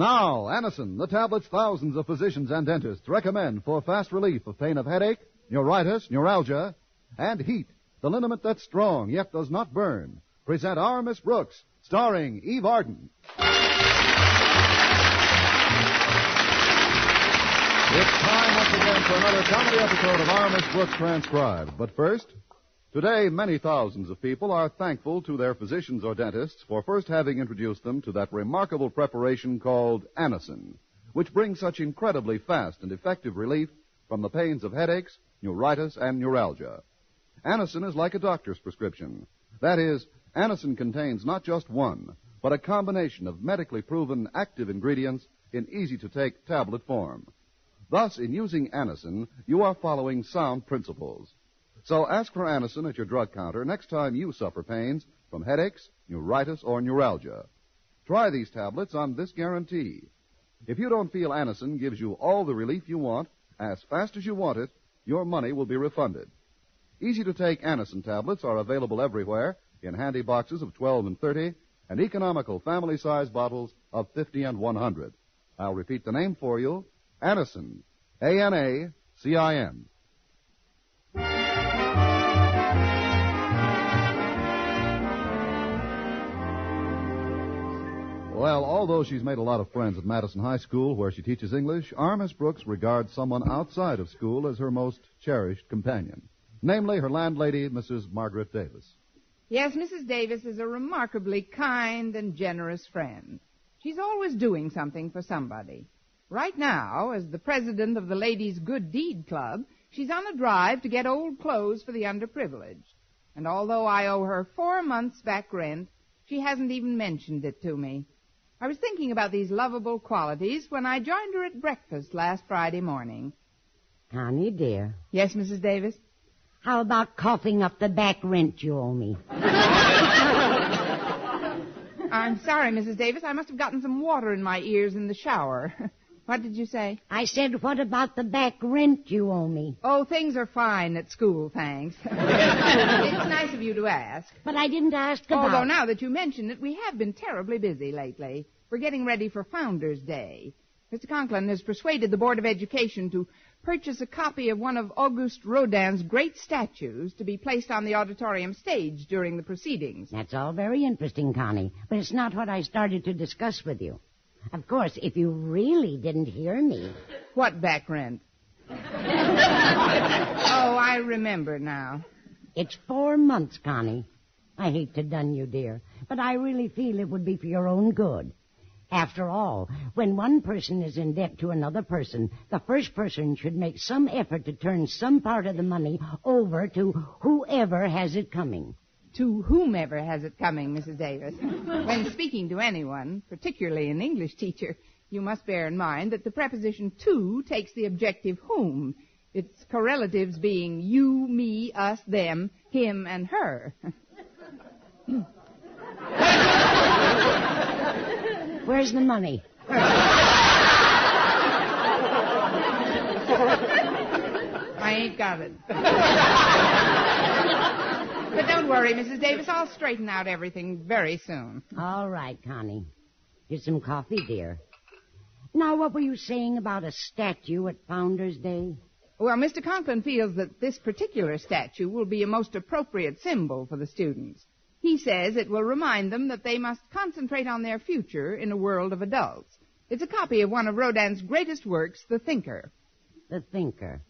Now, Anacin, the tablets thousands of physicians and dentists recommend for fast relief of pain of headache, neuritis, neuralgia, and heat, the liniment that's strong yet does not burn. Present Our Miss Brooks, starring Eve Arden. It's time once again for another comedy episode of Our Miss Brooks Transcribed. But first, today many thousands of people are thankful to their physicians or dentists for first having introduced them to that remarkable preparation called Anacin, which brings such incredibly fast and effective relief from the pains of headaches, neuritis, and neuralgia. Anacin is like a doctor's prescription. That is, Anacin contains not just one, but a combination of medically proven active ingredients in easy-to-take tablet form. Thus, in using Anacin, you are following sound principles. So ask for Anacin at your drug counter next time you suffer pains from headaches, neuritis, or neuralgia. Try these tablets on this guarantee. If you don't feel Anacin gives you all the relief you want, as fast as you want it, your money will be refunded. Easy-to-take Anacin tablets are available everywhere in handy boxes of 12 and 30 and economical family-size bottles of 50 and 100. I'll repeat the name for you, Anacin, A-N-A-C-I-N. Well, although she's made a lot of friends at Madison High School, where she teaches English, our Miss Brooks regards someone outside of school as her most cherished companion. Namely, her landlady, Mrs. Margaret Davis. Yes, Mrs. Davis is a remarkably kind and generous friend. She's always doing something for somebody. Right now, as the president of the Ladies' Good Deed Club, she's on a drive to get old clothes for the underprivileged. And although I owe her 4 months' back rent, she hasn't even mentioned it to me. I was thinking about these lovable qualities when I joined her at breakfast last Friday morning. Connie, dear. Yes, Mrs. Davis? How about coughing up the back rent you owe me? I'm sorry, Mrs. Davis. I must have gotten some water in my ears in the shower. What did you say? I said, what about the back rent you owe me? Oh, things are fine at school, thanks. It's nice of you to ask. But I didn't ask about... Although now that you mention it, we have been terribly busy lately. We're getting ready for Founders' Day. Mr. Conklin has persuaded the Board of Education to purchase a copy of one of Auguste Rodin's great statues to be placed on the auditorium stage during the proceedings. That's all very interesting, Connie, but it's not what I started to discuss with you. Of course, if you really didn't hear me... What back rent? Oh, I remember now. It's 4 months, Connie. I hate to dun you, dear, but I really feel it would be for your own good. After all, when one person is in debt to another person, the first person should make some effort to turn some part of the money over to whoever has it coming. To whomever has it coming, Mrs. Davis. When speaking to anyone, particularly an English teacher, you must bear in mind that the preposition to takes the objective whom, its correlatives being you, me, us, them, him, and her. Where's the money? I ain't got it. But don't worry, Mrs. Davis. I'll straighten out everything very soon. All right, Connie. Here's some coffee, dear. Now, what were you saying about a statue at Founders' Day? Well, Mr. Conklin feels that this particular statue will be a most appropriate symbol for the students. He says it will remind them that they must concentrate on their future in a world of adults. It's a copy of one of Rodin's greatest works, The Thinker. The Thinker.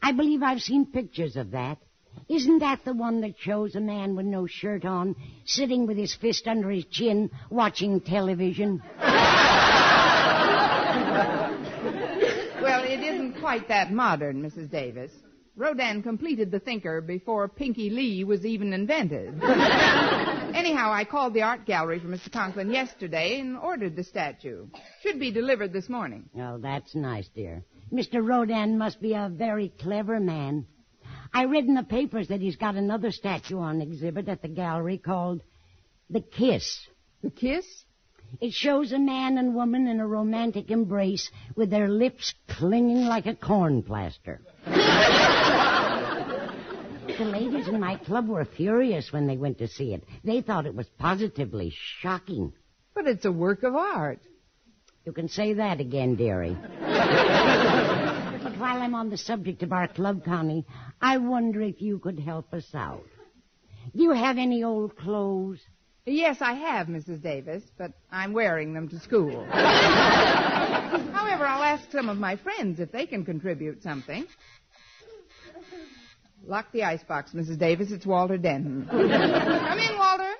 I believe I've seen pictures of that. Isn't that the one that shows a man with no shirt on, sitting with his fist under his chin, watching television? Well, it isn't quite that modern, Mrs. Davis. Rodin completed The Thinker before Pinky Lee was even invented. Anyhow, I called the art gallery for Mr. Conklin yesterday and ordered the statue. Should be delivered this morning. Oh, that's nice, dear. Mr. Rodin must be a very clever man. I read in the papers that he's got another statue on exhibit at the gallery called The Kiss. The Kiss? It shows a man and woman in a romantic embrace with their lips clinging like a corn plaster. The ladies in my club were furious when they went to see it. They thought it was positively shocking. But it's a work of art. You can say that again, dearie. But while I'm on the subject of our club, Connie, I wonder if you could help us out. Do you have any old clothes? Yes, I have, Mrs. Davis, but I'm wearing them to school. However, I'll ask some of my friends if they can contribute something. Lock the icebox, Mrs. Davis. It's Walter Denton. Come in, Walter.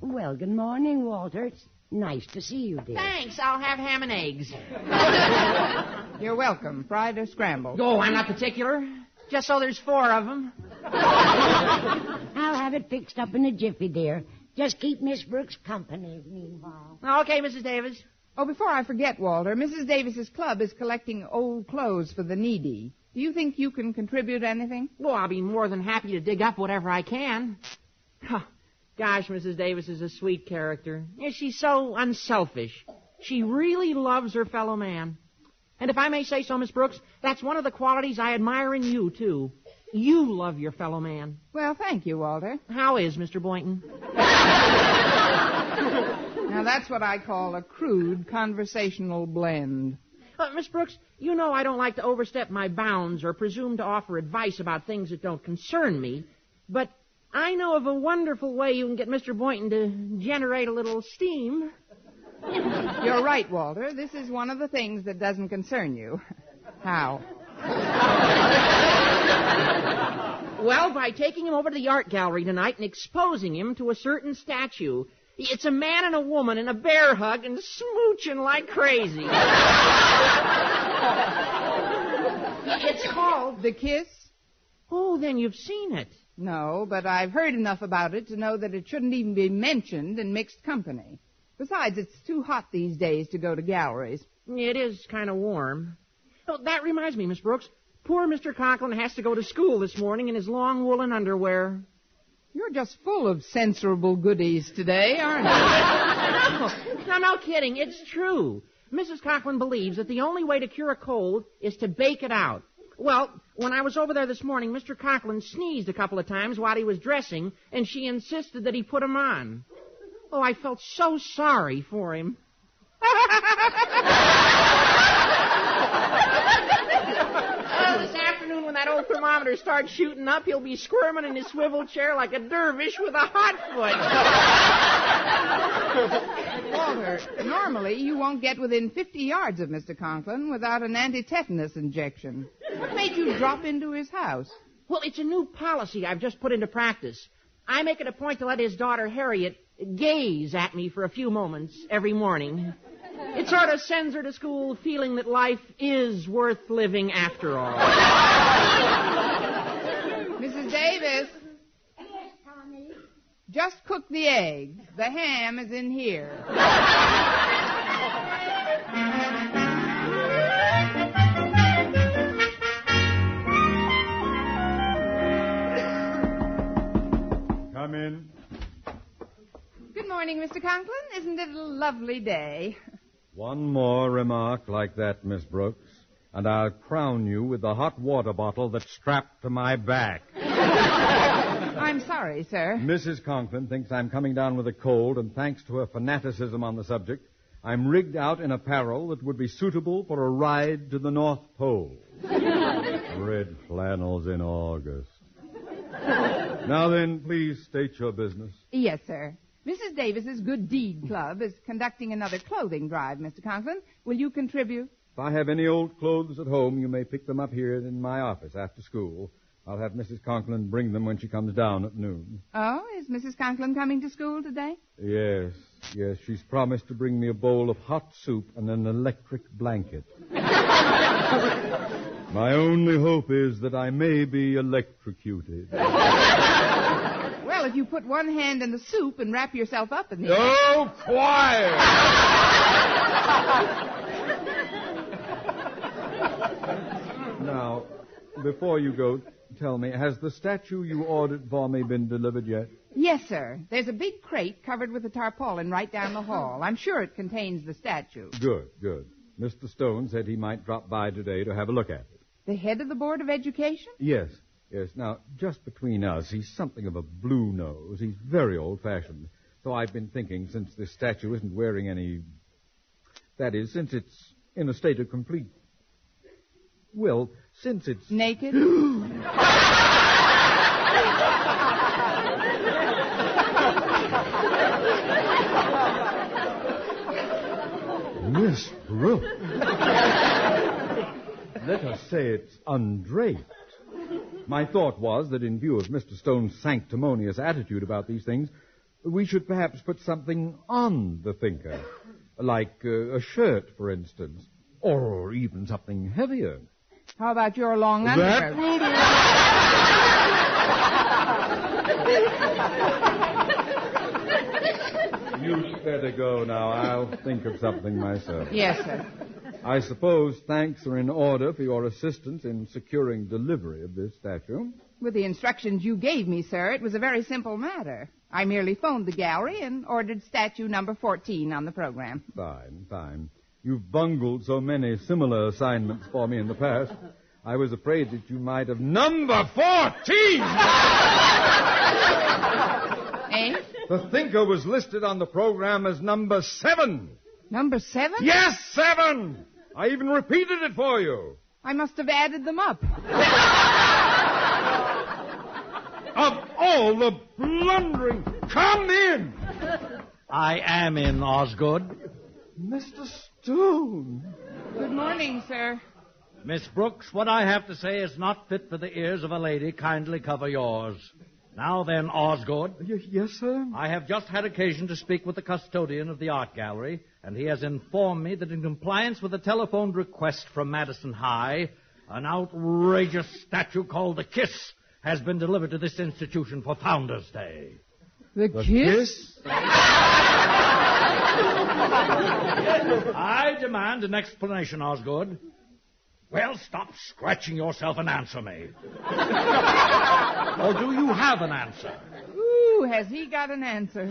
Well, good morning, Walter. It's nice to see you, dear. Thanks. I'll have ham and eggs. You're welcome. Fried or scrambled? Oh, I'm not particular. Just so there's 4 of them. I'll have it fixed up in a jiffy, dear. Just keep Miss Brooks company meanwhile. Okay, Mrs. Davis. Oh, before I forget, Walter, Mrs. Davis's club is collecting old clothes for the needy. Do you think you can contribute anything? Well, I'll be more than happy to dig up whatever I can. Gosh, Mrs. Davis is a sweet character. Yeah, she's so unselfish. She really loves her fellow man. And if I may say so, Miss Brooks, that's one of the qualities I admire in you, too. You love your fellow man. Well, thank you, Walter. How is Mr. Boynton? Now, that's what I call a crude conversational blend. Miss Brooks, you know I don't like to overstep my bounds or presume to offer advice about things that don't concern me, but I know of a wonderful way you can get Mr. Boynton to generate a little steam. You're right, Walter. This is one of the things that doesn't concern you. How? Well, by taking him over to the art gallery tonight and exposing him to a certain statue. It's a man and a woman in a bear hug and smooching like crazy. It's called The Kiss? Oh, then you've seen it. No, but I've heard enough about it to know that it shouldn't even be mentioned in mixed company. Besides, it's too hot these days to go to galleries. It is kind of warm. Oh, that reminds me, Miss Brooks. Poor Mr. Conklin has to go to school this morning in his long woolen underwear. You're just full of censorable goodies today, aren't you? No kidding. It's true. Mrs. Conklin believes that the only way to cure a cold is to bake it out. Well, when I was over there this morning, Mr. Conklin sneezed a couple of times while he was dressing, and she insisted that he put 'em on. Oh, I felt so sorry for him. This afternoon when that old thermometer starts shooting up, he'll be squirming in his swivel chair like a dervish with a hot foot. Walter, normally you won't get within 50 yards of Mr. Conklin without an anti-tetanus injection. What made you drop into his house? Well, it's a new policy I've just put into practice. I make it a point to let his daughter, Harriet, gaze at me for a few moments every morning. It sort of sends her to school feeling that life is worth living after all. Mrs. Davis? Yes, Connie? Just cook the eggs. The ham is in here. Come in. Good morning, Mr. Conklin. Isn't it a lovely day? One more remark like that, Miss Brooks, and I'll crown you with the hot water bottle that's strapped to my back. I'm sorry, sir. Mrs. Conklin thinks I'm coming down with a cold, and thanks to her fanaticism on the subject, I'm rigged out in apparel that would be suitable for a ride to the North Pole. Red flannels in August. Now then, please state your business. Yes, sir. Mrs. Davis's Good Deed Club is conducting another clothing drive, Mr. Conklin. Will you contribute? If I have any old clothes at home, you may pick them up here in my office after school. I'll have Mrs. Conklin bring them when she comes down at noon. Oh, is Mrs. Conklin coming to school today? Yes. She's promised to bring me a bowl of hot soup and an electric blanket. My only hope is that I may be electrocuted. Well, if you put one hand in the soup and wrap yourself up in the... Oh, quiet! Now, before you go, tell me, has the statue you ordered for me been delivered yet? Yes, sir. There's a big crate covered with a tarpaulin right down the hall. I'm sure it contains the statue. Good. Mr. Stone said he might drop by today to have a look at it. The head of the Board of Education? Yes. Now, just between us, he's something of a blue nose. He's very old-fashioned. So I've been thinking, since this statue isn't wearing any That is, since it's in a state of complete... Well, since it's... Naked? Miss Brooke. Let us say it's undraped. My thought was that in view of Mr. Stone's sanctimonious attitude about these things, we should perhaps put something on the thinker. Like a shirt, for instance. Or even something heavier. How about your long underwear? You'd better go now. I'll think of something myself. Yes, sir. I suppose thanks are in order for your assistance in securing delivery of this statue. With the instructions you gave me, sir, it was a very simple matter. I merely phoned the gallery and ordered statue number 14 on the program. Fine. You've bungled so many similar assignments for me in the past. I was afraid that you might have... Number 14! Eh? The thinker was listed on the program as number 7. Number 7? Yes, 7! I even repeated it for you. I must have added them up. Of all the blundering... Come in! I am in, Osgood. Mr. Stone. Good morning, sir. Miss Brooks, what I have to say is not fit for the ears of a lady. Kindly cover yours. Now then, Osgood. Yes, sir? I have just had occasion to speak with the custodian of the art gallery, and he has informed me that in compliance with a telephoned request from Madison High, an outrageous statue called the Kiss has been delivered to this institution for Founders' Day. The kiss? I demand an explanation, Osgood. Well, stop scratching yourself and answer me. Or do you have an answer? Ooh, has he got an answer?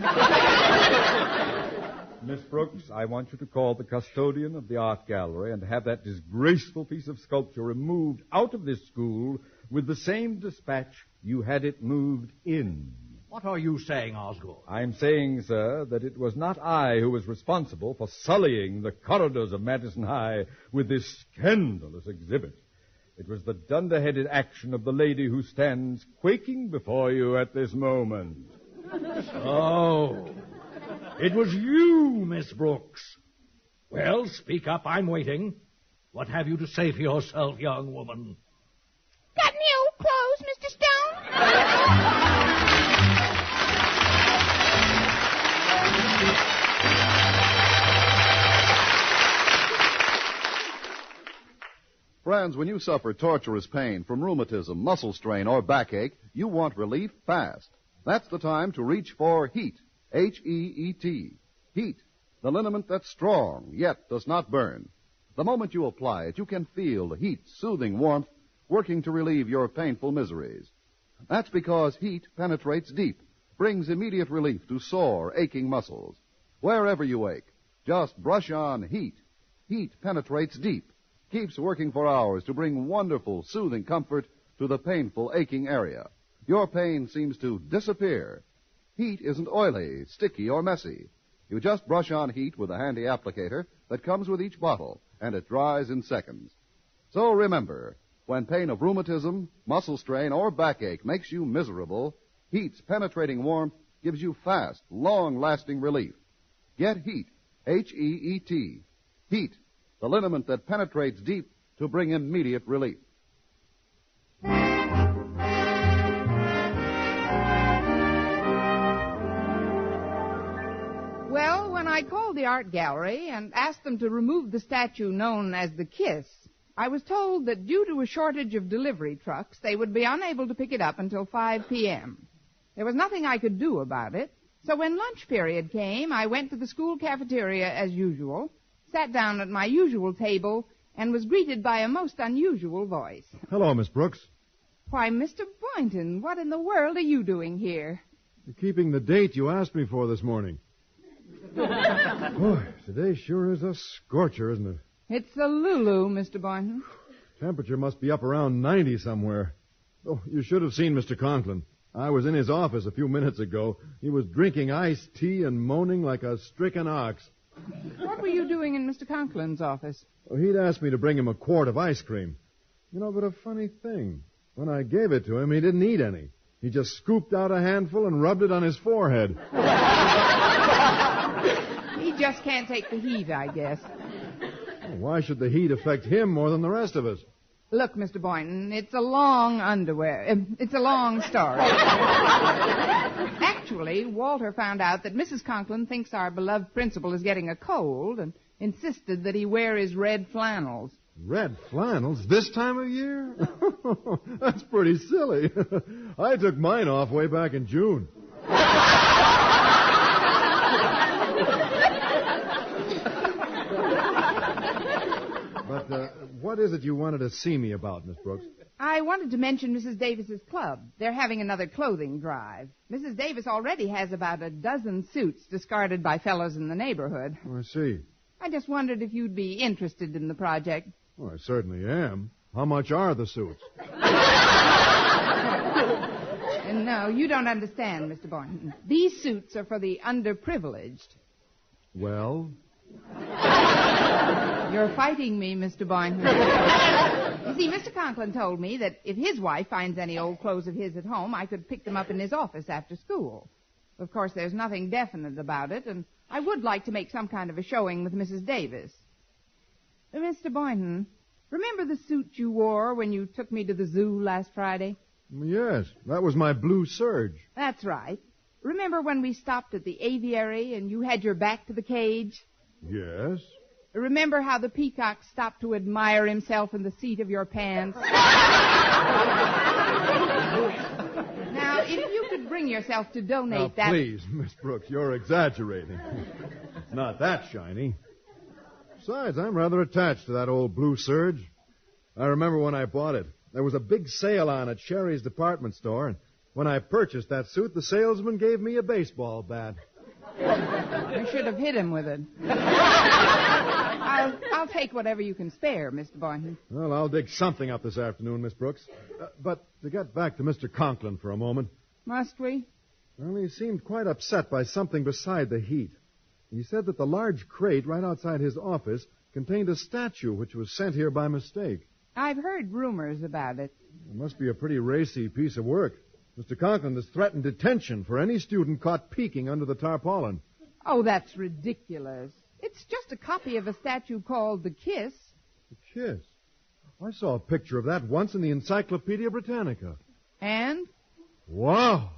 Miss Brooks, I want you to call the custodian of the art gallery and have that disgraceful piece of sculpture removed out of this school with the same dispatch you had it moved in. What are you saying, Osgood? I'm saying, sir, that it was not I who was responsible for sullying the corridors of Madison High with this scandalous exhibit. It was the dunderheaded action of the lady who stands quaking before you at this moment. Oh, it was you, Miss Brooks. Well, speak up. I'm waiting. What have you to say for yourself, young woman? Got any old clothes, Mr. Stone? Friends, when you suffer torturous pain from rheumatism, muscle strain, or backache, you want relief fast. That's the time to reach for HEAT. H-E-E-T. HEAT, the liniment that's strong, yet does not burn. The moment you apply it, you can feel the heat, soothing warmth, working to relieve your painful miseries. That's because heat penetrates deep, brings immediate relief to sore, aching muscles. Wherever you ache, just brush on HEAT. Heat penetrates deep, keeps working for hours to bring wonderful, soothing comfort to the painful, aching area. Your pain seems to disappear. Heat isn't oily, sticky, or messy. You just brush on HEAT with a handy applicator that comes with each bottle, and it dries in seconds. So remember, when pain of rheumatism, muscle strain, or backache makes you miserable, HEAT's penetrating warmth gives you fast, long-lasting relief. Get HEAT, H-E-E-T. HEAT, the liniment that penetrates deep to bring immediate relief. Well, when I called the art gallery and asked them to remove the statue known as the Kiss, I was told that due to a shortage of delivery trucks, they would be unable to pick it up until 5 p.m. There was nothing I could do about it, so when lunch period came, I went to the school cafeteria as usual, sat down at my usual table, and was greeted by a most unusual voice. Hello, Miss Brooks. Why, Mr. Boynton, what in the world are you doing here? Keeping the date you asked me for this morning. Boy, today sure is a scorcher, isn't it? It's the Lulu, Mr. Boynton. Temperature must be up around 90 somewhere. Oh, you should have seen Mr. Conklin. I was in his office a few minutes ago. He was drinking iced tea and moaning like a stricken ox. What were you doing in Mr. Conklin's office? Well, he'd asked me to bring him a quart of ice cream. But a funny thing. When I gave it to him, he didn't eat any. He just scooped out a handful and rubbed it on his forehead. He just can't take the heat, I guess. Why should the heat affect him more than the rest of us? Look, Mr. Boynton, it's a long story. Actually, Walter found out that Mrs. Conklin thinks our beloved principal is getting a cold and insisted that he wear his red flannels. Red flannels this time of year? That's pretty silly. I took mine off way back in June. But what is it you wanted to see me about, Miss Brooks? I wanted to mention Mrs. Davis's club. They're having another clothing drive. Mrs. Davis already has about a dozen suits discarded by fellows in the neighborhood. Oh, I see. I just wondered if you'd be interested in the project. Well, I certainly am. How much are the suits? No, you don't understand, Mr. Boynton. These suits are for the underprivileged. Well? You're fighting me, Mr. Boynton. You see, Mr. Conklin told me that if his wife finds any old clothes of his at home, I could pick them up in his office after school. Of course, there's nothing definite about it, and I would like to make some kind of a showing with Mrs. Davis. Mr. Boynton, remember the suit you wore when you took me to the zoo last Friday? Yes, that was my blue serge. That's right. Remember when we stopped at the aviary and you had your back to the cage? Yes. Remember how the peacock stopped to admire himself in the seat of your pants? Now, if you could bring yourself to donate that... Please, Miss Brooks, you're exaggerating. It's not that shiny. Besides, I'm rather attached to that old blue serge. I remember when I bought it. There was a big sale on at Sherry's department store, and when I purchased that suit, the salesman gave me a baseball bat. I should have hit him with it. I'll take whatever you can spare, Mr. Boynton. Well, I'll dig something up this afternoon, Miss Brooks. But to get back to Mr. Conklin for a moment. Must we? Well, he seemed quite upset by something beside the heat. He said that the large crate right outside his office contained a statue which was sent here by mistake. I've heard rumors about it. It must be a pretty racy piece of work. Mr. Conklin has threatened detention for any student caught peeking under the tarpaulin. Oh, that's ridiculous. It's just a copy of a statue called The Kiss. The Kiss? I saw a picture of that once in the Encyclopedia Britannica. And? Wow.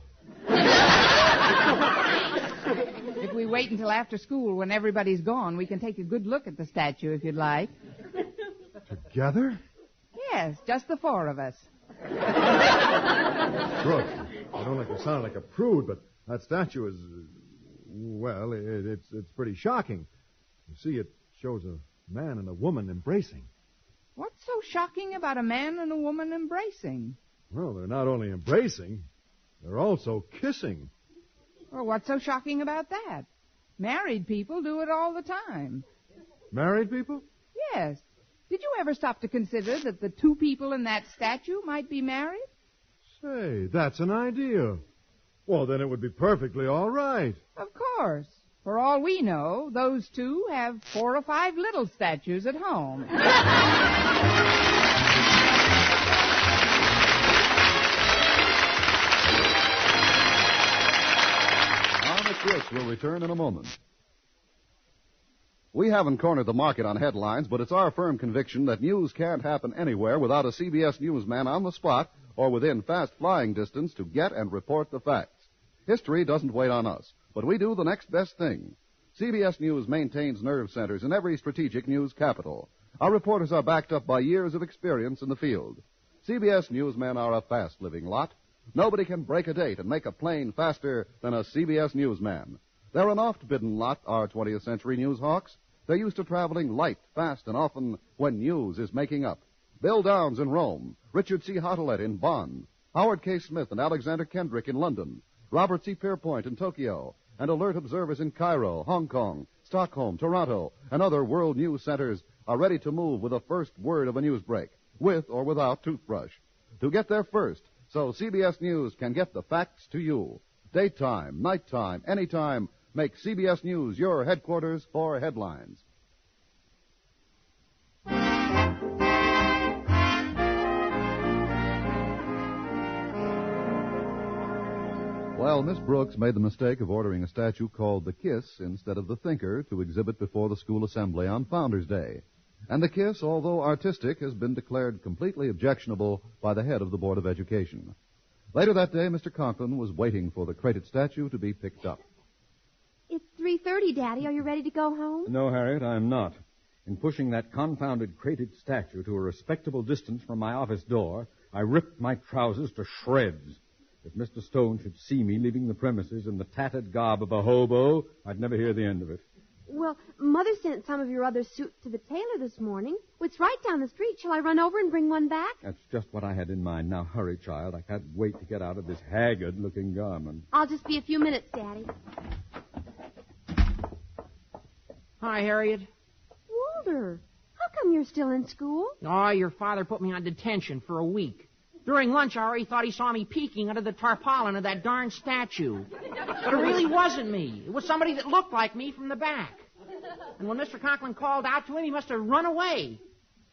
If we wait until after school when everybody's gone, we can take a good look at the statue if you'd like. Together? Yes, just the four of us. Brooks, I don't like to sound like a prude, but that statue is, well, it's pretty shocking. You see, it shows a man and a woman embracing. What's so shocking about a man and a woman embracing? Well, they're not only embracing, they're also kissing. Well, what's so shocking about that? Married people do it all the time. Married people? Yes. Did you ever stop to consider that the two people in that statue might be married? Say, that's an idea. Well, then it would be perfectly all right. Of course. For all we know, those two have 4 or 5 little statues at home. Honest Rich will return in a moment. We haven't cornered the market on headlines, but it's our firm conviction that news can't happen anywhere without a CBS newsman on the spot or within fast flying distance to get and report the facts. History doesn't wait on us, but we do the next best thing. CBS News maintains nerve centers in every strategic news capital. Our reporters are backed up by years of experience in the field. CBS newsmen are a fast-living lot. Nobody can break a date and make a plane faster than a CBS newsman. They're an oft-bidden lot, our 20th century news hawks. They're used to traveling light, fast, and often when news is making up. Bill Downs in Rome, Richard C. Hottelet in Bonn, Howard K. Smith and Alexander Kendrick in London, Robert C. Pierpoint in Tokyo, and alert observers in Cairo, Hong Kong, Stockholm, Toronto, and other world news centers are ready to move with the first word of a news break, with or without toothbrush. To get there first, so CBS News can get the facts to you. Daytime, nighttime, anytime, make CBS News your headquarters for headlines. Well, Miss Brooks made the mistake of ordering a statue called the Kiss instead of the Thinker to exhibit before the school assembly on Founders Day. And the Kiss, although artistic, has been declared completely objectionable by the head of the Board of Education. Later that day, Mr. Conklin was waiting for the crated statue to be picked up. It's 3:30, Daddy. Are you ready to go home? No, Harriet, I'm not. In pushing that confounded crated statue to a respectable distance from my office door, I ripped my trousers to shreds. If Mr. Stone should see me leaving the premises in the tattered garb of a hobo, I'd never hear the end of it. Well, Mother sent some of your other suits to the tailor this morning. It's right down the street. Shall I run over and bring one back? That's just what I had in mind. Now, hurry, child. I can't wait to get out of this haggard-looking garment. I'll just be a few minutes, Daddy. Hi, Harriet. Walter, how come you're still in school? Oh, your father put me on detention for a week. During lunch hour, he thought he saw me peeking under the tarpaulin of that darn statue. But it really wasn't me. It was somebody that looked like me from the back. And when Mr. Conklin called out to him, he must have run away.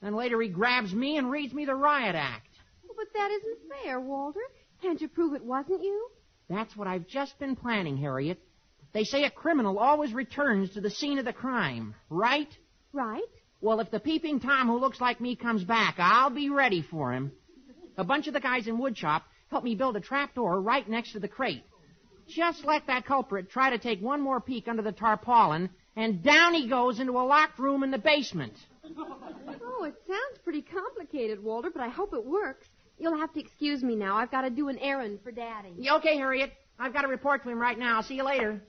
Then later he grabs me and reads me the riot act. Well, but that isn't fair, Walter. Can't you prove it wasn't you? That's what I've just been planning, Harriet. They say a criminal always returns to the scene of the crime, right? Right. Well, if the peeping Tom who looks like me comes back, I'll be ready for him. A bunch of the guys in woodshop helped me build a trapdoor right next to the crate. Just let that culprit try to take one more peek under the tarpaulin, and down he goes into a locked room in the basement. Oh, it sounds pretty complicated, Walter, but I hope it works. You'll have to excuse me now. I've got to do an errand for Daddy. Okay, Harriet. I've got to report to him right now. I'll see you later.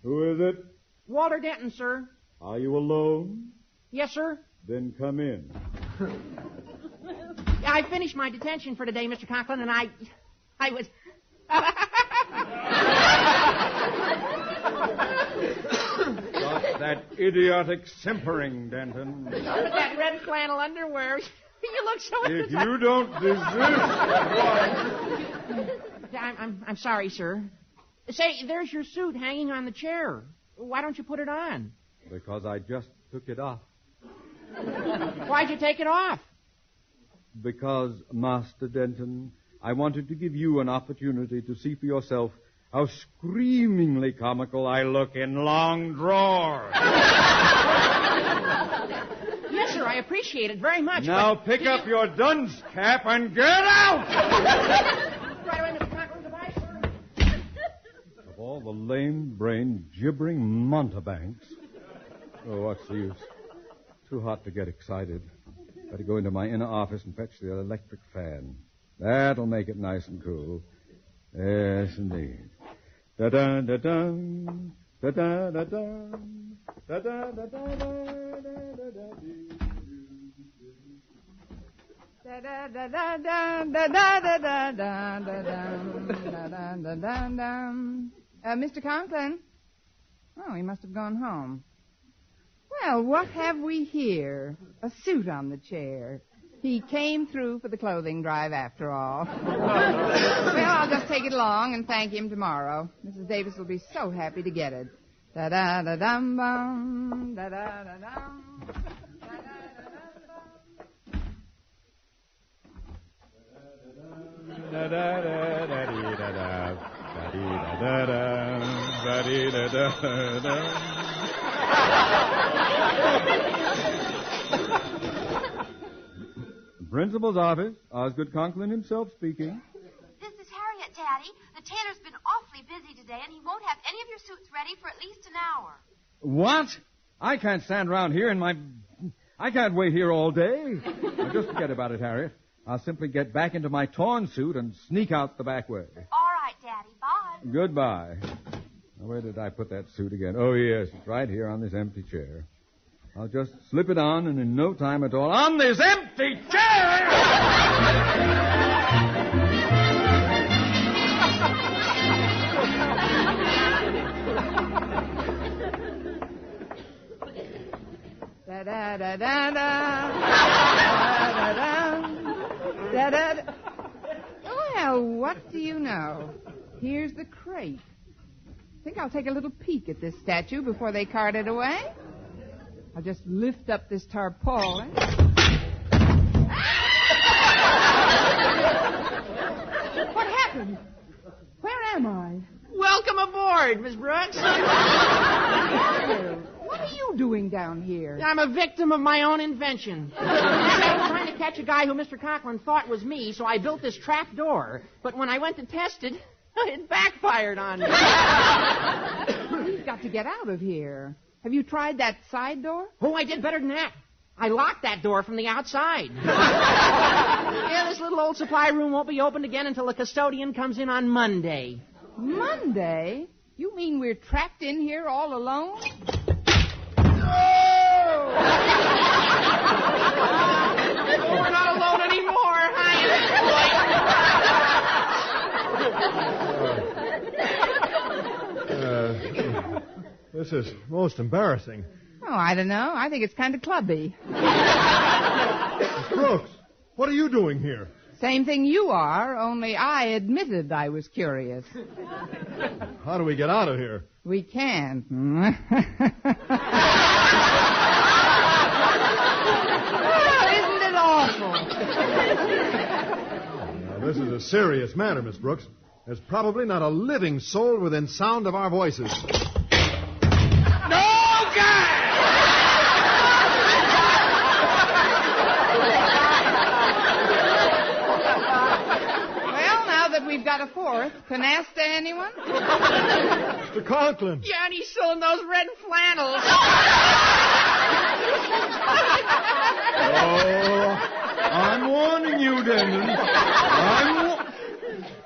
Who is it? Walter Denton, sir. Are you alone? Yes, sir. Then come in. I finished my detention for today, Mr. Conklin, and I was... Stop that idiotic simpering, Denton. That red flannel underwear. You look so... If you don't desist... I'm sorry, sir. Say, there's your suit hanging on the chair. Why don't you put it on? Because I just took it off. Why'd you take it off? Because, Master Denton, I wanted to give you an opportunity to see for yourself how screamingly comical I look in long drawers. Yes, sir, I appreciate it very much. Now pick up your dunce cap and get out! Right away, Mr. Conklin. Goodbye, sir. Of all the lame-brained, gibbering mountebanks. Oh, what's the use? Too hot to get excited. Better go into my inner office and fetch the electric fan. That'll make it nice and cool. Yes, indeed. Da-da-da-dum, da-da-da-dum, da-da-da-da-da-da-da-da-da-da-da-da-da-da-da-da-da. Mr. Conklin? Oh, he must have gone home. Well, what have we here? A suit on the chair. He came through for the clothing drive after all. Well, I'll just take it along and thank him tomorrow. Mrs. Davis will be so happy to get it. Da-da-da-dum-bum, da-da-da-dum. Principal's office. Osgood Conklin himself speaking. This is Harriet, Daddy. The tailor's been awfully busy today, and he won't have any of your suits ready for at least an hour. What? I can't stand around here in my... I can't wait here all day. Now, just forget about it, Harriet. I'll simply get back into my torn suit and sneak out the back way. All right, Daddy. Bye. Goodbye. Now, where did I put that suit again? Oh, yes, it's right here on this empty chair. I'll just slip it on, and in no time at all, on this empty chair! Well, what do you know? Here's the crate. I think I'll take a little peek at this statue before they cart it away. I'll just lift up this tarpaulin. What happened? Where am I? Welcome aboard, Miss Brooks. What are you doing down here? I'm a victim of my own invention. I was trying to catch a guy who Mr. Conklin thought was me, so I built this trap door. But when I went to test it, it backfired on me. We've got to get out of here. Have you tried that side door? Oh, I did better than that. I locked that door from the outside. Yeah, this little old supply room won't be opened again until the custodian comes in on Monday. Monday? You mean we're trapped in here all alone? We're not alone anymore. This is most embarrassing. Oh, I don't know. I think it's kind of clubby. Miss Brooks, what are you doing here? Same thing you are, only I admitted I was curious. How do we get out of here? We can't. Oh, isn't it awful? Now, this is a serious matter, Miss Brooks. There's probably not a living soul within sound of our voices. We've got a fourth. Canasta, anyone? Mr. Conklin. Yeah, and he's still in those red flannels. Oh, I'm warning you, Denton.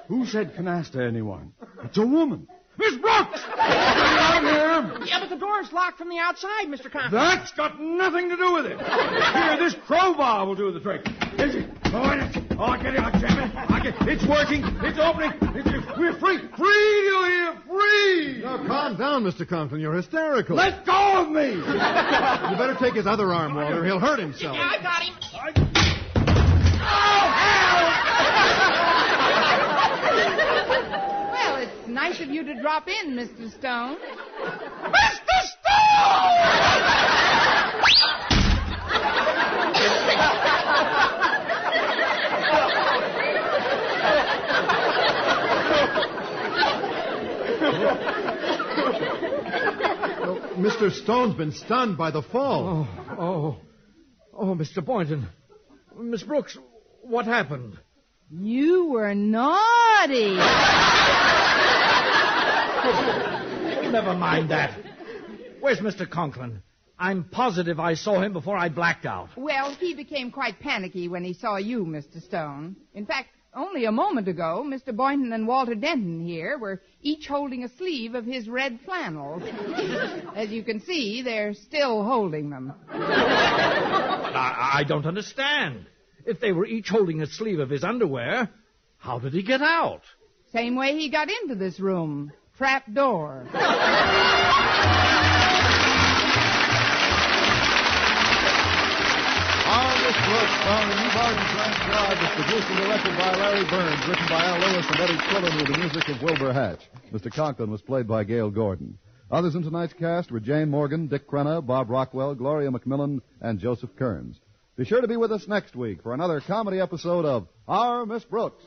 Who said canasta, anyone? It's a woman. Miss Brooks! Get out here! Yeah, but the door's locked from the outside, Mr. Conklin. That's got nothing to do with it. Here, this crowbar will do the trick. Is it? Oh, get it out, jam it. It's working. It's opening. We're free. Free, you hear? Free! Now, calm down, Mr. Conklin. You're hysterical. Let go of me! You better take his other arm, Walter. He'll hurt himself. Yeah, I got him. Well, it's nice of you to drop in, Mr. Stone. Mr. Stone! Mr. Stone's been stunned by the fall. Oh, Mr. Boynton. Miss Brooks, what happened? You were naughty. Never mind that. Where's Mr. Conklin? I'm positive I saw him before I blacked out. Well, he became quite panicky when he saw you, Mr. Stone. In fact, only a moment ago, Mr. Boynton and Walter Denton here were each holding a sleeve of his red flannels. As you can see, they're still holding them. I don't understand. If they were each holding a sleeve of his underwear, how did he get out? Same way he got into this room. Trap door. Miss Brooks, found a new Barton transcribed, is produced and directed by Larry Burns, written by Al Lewis and Eddie Quillen with the music of Wilbur Hatch. Mr. Conklin was played by Gail Gordon. Others in tonight's cast were Jane Morgan, Dick Crenna, Bob Rockwell, Gloria McMillan, and Joseph Kearns. Be sure to be with us next week for another comedy episode of Our Miss Brooks.